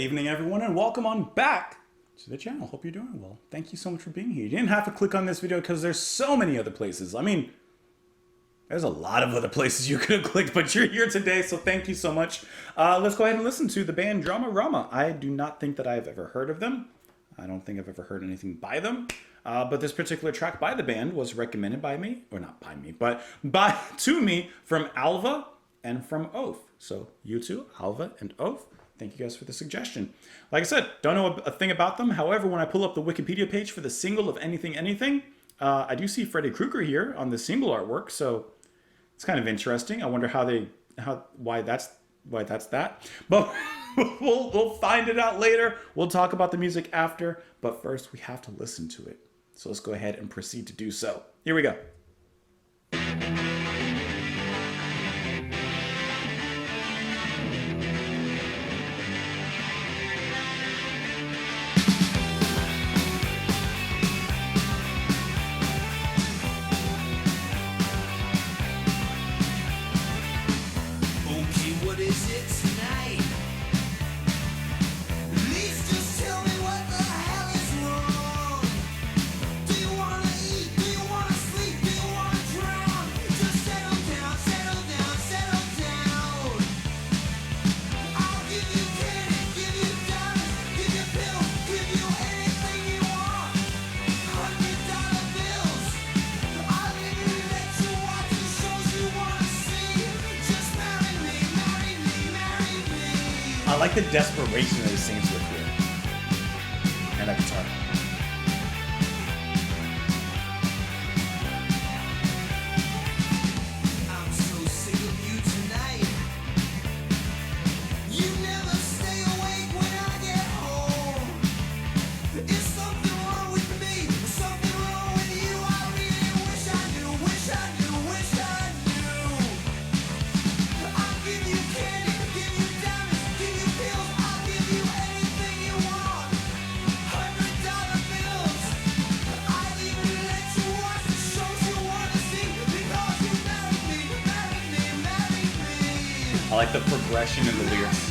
evening, everyone, and welcome on back to the channel. Hope you're doing well. Thank you so much for being here. You didn't have to click on this video because there's so many other places. I mean, there's a lot of other places you could have clicked, but you're here today, so thank you so much. Let's go ahead and listen to the band Dramarama. I do not think that I've ever heard of them. I don't think I've ever heard anything by them. But this particular track by the band was recommended by me, or not by me, but to me from Alva and from Oath. So you two, Alva and Oath, thank you guys for the suggestion. Like I said, don't know a thing about them. However, when I pull up the Wikipedia page for the single of Anything, I do see Freddy Krueger here on the single artwork. So it's kind of interesting. I wonder why that's that. But we'll find it out later. We'll talk about the music after. But first, we have to listen to it. So let's go ahead and proceed to do so. Here we go. I like the desperation that he sings with here. And that guitar. I'm so sick of you tonight. You never stay awake when I get home. Is something wrong with me? Something wrong with you? I really wish I knew, wish I knew, wish I knew. I'll give you candy, give you diamonds, give you pills, I'll give you anything you want. $100 bills. I'll even let you watch the shows you wanna see because you married me, married me, married me. I like the progression in the lyrics.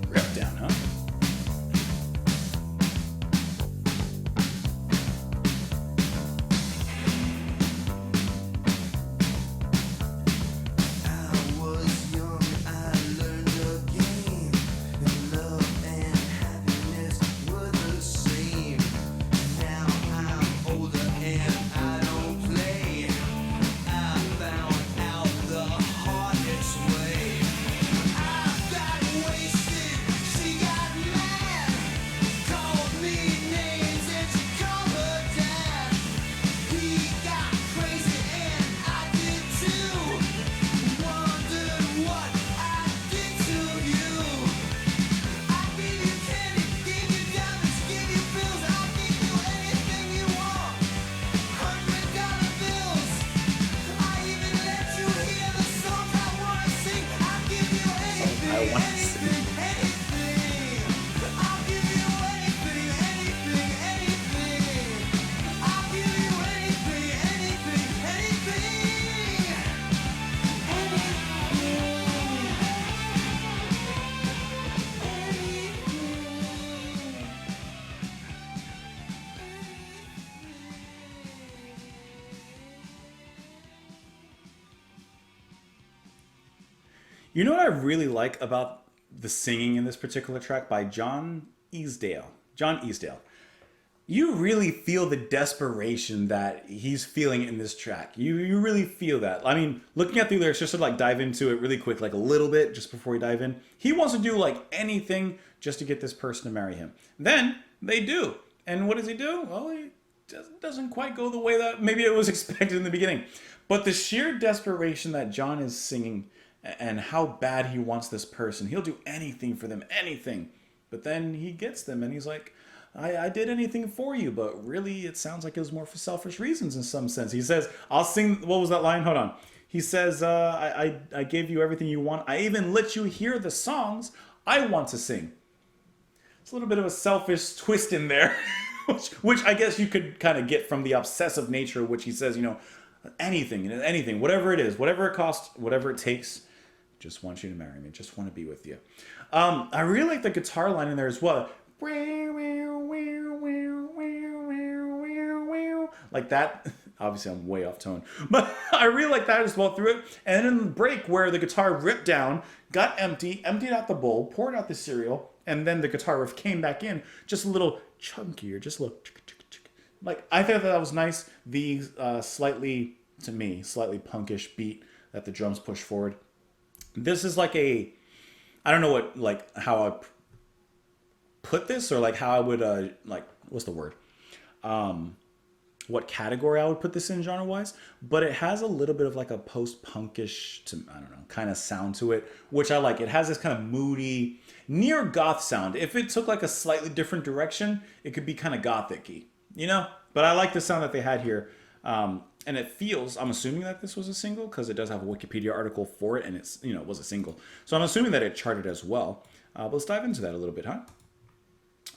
Rep down, huh? I was young, I learned a game, and love and happiness were the same. Now I'm older and I don't play. I found out the hardest way. I got wasted, she got mad, called me names and she called her dad. He got crazy and I did too. Wondered what I did to you. I gave you candy, gave you diamonds, gave you pills. I'll give you anything you want. $100 bills. I even let you hear the songs I wanna sing. I'll give you anything, I wanna sing. anything. I'll give you anything, anything, anything. I'll give you anything, anything, anything. You know what I really like about the singing in this particular track by John Easdale? You really feel the desperation that he's feeling in this track. You really feel that. I mean, looking at the lyrics, just to like dive into it really quick, like a little bit, just before we dive in. He wants to do like anything just to get this person to marry him. Then they do. And what does he do? Well, he doesn't quite go the way that maybe it was expected in the beginning. But the sheer desperation that John is singing and how bad he wants this person, he'll do anything for them, anything. But then he gets them and he's like, I did anything for you, but really it sounds like it was more for selfish reasons in some sense. He says, I'll sing, what was that line? Hold on. He says, I gave you everything you want. I even let you hear the songs I want to sing. It's a little bit of a selfish twist in there, which I guess you could kind of get from the obsessive nature, which he says, anything, whatever it is, whatever it costs, whatever it takes, just want you to marry me, just want to be with you. I really like the guitar line in there as well. Like that. Obviously, I'm way off tone, but I really like that as well through it. And then in the break where the guitar ripped down, got emptied out the bowl, poured out the cereal, and then the guitar riff came back in, just a little chunkier, just a little. Like, I thought that was nice. The slightly punkish beat that the drums push forward. This is like I don't know how I put this, or like how I would, what's the word? What category I would put this in genre-wise, but it has a little bit of like a post-punkish, kind of sound to it, which I like. It has this kind of moody, near goth sound. If it took like a slightly different direction, it could be kind of gothic-y, But I like the sound that they had here. And it feels, I'm assuming that this was a single, because it does have a Wikipedia article for it, and it's, it was a single. So I'm assuming that it charted as well. But let's dive into that a little bit, huh?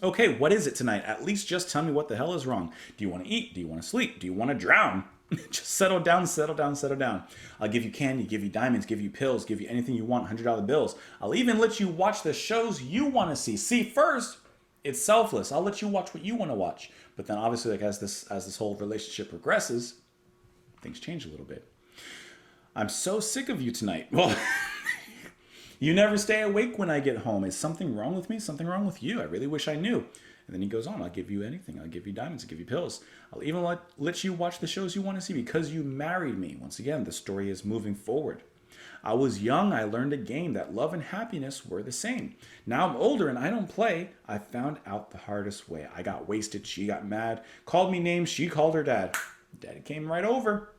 Okay, what is it tonight? At least just tell me what the hell is wrong. Do you want to eat? Do you want to sleep? Do you want to drown? Just settle down, settle down, settle down. I'll give you candy, give you diamonds, give you pills, give you anything you want, $100 bills. I'll even let you watch the shows you want to see. See, first, it's selfless. I'll let you watch what you want to watch. But then obviously, as this whole relationship progresses, things change a little bit. I'm so sick of you tonight. Well, you never stay awake when I get home. Is something wrong with me? Something wrong with you? I really wish I knew. And then he goes on, I'll give you anything. I'll give you diamonds. I'll give you pills. I'll even let you watch the shows you want to see because you married me. Once again, the story is moving forward. I was young. I learned a game that love and happiness were the same. Now I'm older and I don't play. I found out the hardest way. I got wasted. She got mad. Called me names. She called her dad. Daddy came right over.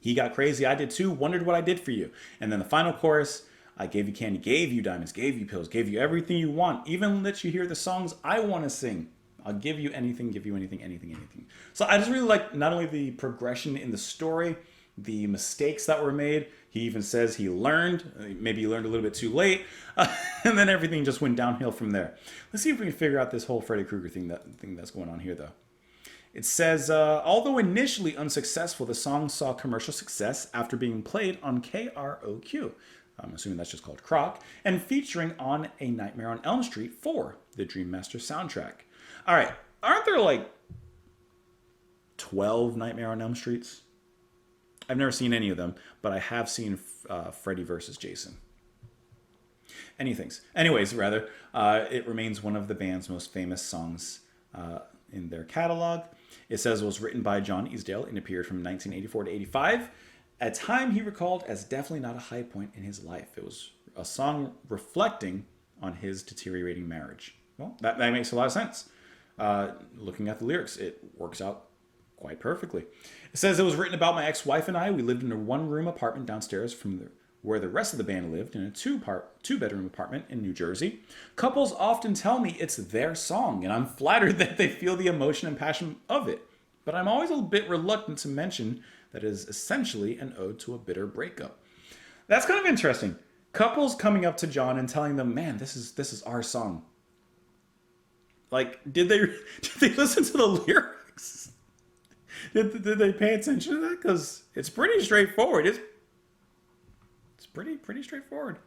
He got crazy. I did too. Wondered what I did for you. And then the final chorus, I gave you candy, gave you diamonds, gave you pills, gave you everything you want, even let you hear the songs I want to sing. I'll give you anything, anything. So I just really like not only the progression in the story, the mistakes that were made. He even says he learned, maybe he learned a little bit too late, and then everything just went downhill from there. Let's see if we can figure out this whole Freddy Krueger thing that's going on here, though. It says, although initially unsuccessful, the song saw commercial success after being played on KROQ. I'm assuming that's just called Croc, and featuring on A Nightmare on Elm Street 4, the Dream Master soundtrack. All right, aren't there like 12 Nightmare on Elm Streets? I've never seen any of them, but I have seen Freddy vs. Jason. Anyways, it remains one of the band's most famous songs in their catalog. It says it was written by John Easdale and appeared from 1984 to 85. A time he recalled as definitely not a high point in his life. It was a song reflecting on his deteriorating marriage. Well, that makes a lot of sense. Looking at the lyrics, it works out quite perfectly. It says it was written about my ex-wife and I. We lived in a one-room apartment downstairs from where the rest of the band lived, in a two-bedroom apartment in New Jersey. Couples often tell me it's their song, and I'm flattered that they feel the emotion and passion of it. But I'm always a bit reluctant to mention that is essentially an ode to a bitter breakup. That's kind of interesting. Couples coming up to John and telling them, man, this is our song. Like, did they listen to the lyrics? Did they pay attention to that? Because it's pretty straightforward. It's pretty straightforward.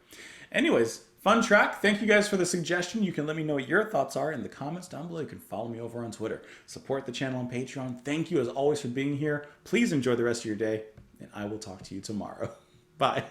Anyways, fun track. Thank you guys for the suggestion. You can let me know what your thoughts are in the comments down below. You can follow me over on Twitter. Support the channel on Patreon. Thank you as always for being here. Please enjoy the rest of your day, and I will talk to you tomorrow. Bye.